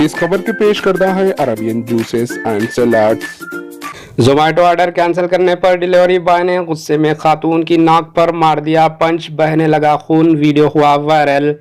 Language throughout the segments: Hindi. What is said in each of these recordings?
इस खबर के पेश करता है Arabian juices and salads. Zomato order cancel करने पर डिलीवरी बॉय ने गुस्से में खातून की नाक पर मार दिया पंच, बहने लगा खून, वीडियो हुआ वायरल।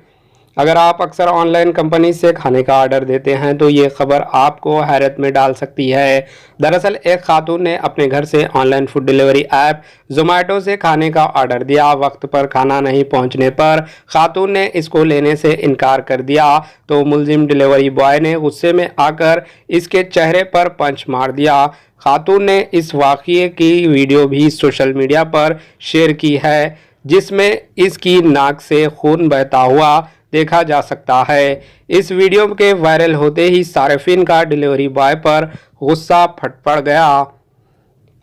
अगर आप अक्सर ऑनलाइन कंपनी से खाने का ऑर्डर देते हैं तो ये खबर आपको हैरत में डाल सकती है। दरअसल एक खातून ने अपने घर से online food delivery app Zomato से खाने का ऑर्डर दिया। वक्त पर खाना नहीं पहुंचने पर खातून ने इसको लेने से इनकार कर दिया तो मुलजिम डिलीवरी बॉय ने गुस्से में आकर इसके चेहरे पर पंच मार दिया। खातून ने इस वाक़ये की वीडियो भी सोशल मीडिया पर शेयर की है, जिसमें इसकी नाक से खून बहता हुआ देखा जा सकता है। इस वीडियो के वायरल होते ही सार्फिन का डिलीवरी बॉय पर गुस्सा फट पड़ गया।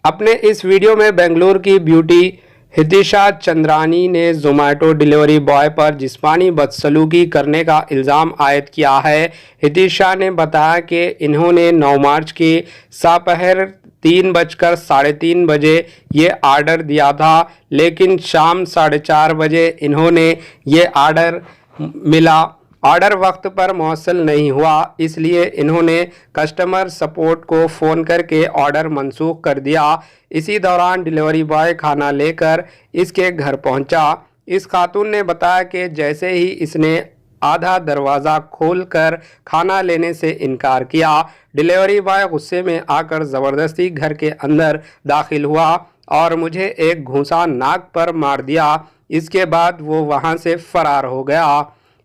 अपने इस वीडियो में बेंगलुरु की ब्यूटी हितिशा चंद्रानी ने जोमेटो डिलीवरी बॉय पर जिस्मानी बदसलूकी करने का इल्ज़ाम आयद किया है। हितिशा ने बताया कि इन्होंने 9 मार्च की दोपहर 3:3:30 बजे ये ऑर्डर दिया था, लेकिन शाम 4:30 बजे इन्होंने ये ऑर्डर मिला। ऑर्डर वक्त पर मौसल नहीं हुआ, इसलिए इन्होंने कस्टमर सपोर्ट को फ़ोन करके ऑर्डर मंसूख कर दिया। इसी दौरान डिलीवरी बॉय खाना लेकर इसके घर पहुंचा। इस खातून ने बताया कि जैसे ही इसने आधा दरवाज़ा खोलकर खाना लेने से इनकार किया, डिलीवरी बॉय गुस्से में आकर ज़बरदस्ती घर के अंदर दाखिल हुआ और मुझे एक घूंसा नाक पर मार दिया। इसके बाद वो वहां से फरार हो गया।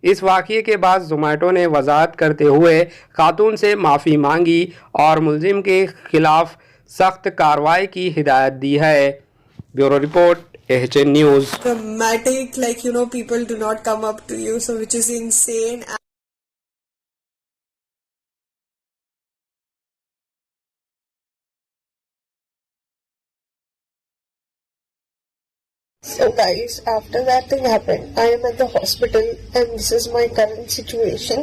इस वाक़ये के बाद जोमेटो ने वजाहत करते हुए खातून से माफ़ी मांगी और मुलजिम के खिलाफ सख्त कार्रवाई की हिदायत दी है। Bureau report, AHN news. Dramatic, like people do not come up to you, so which is insane. So guys, after that thing happened, I am at the hospital and this is my current situation,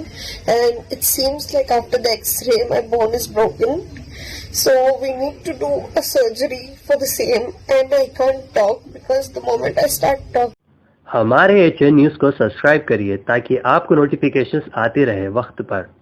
and it seems like after the x-ray my bone is broken, so we need to do a surgery for the same, and I can't talk because the moment I start talking, हमारे HN न्यूज़ को सब्सक्राइब करिए ताकि आपको नोटिफिकेशंस आते रहे वक्त पर।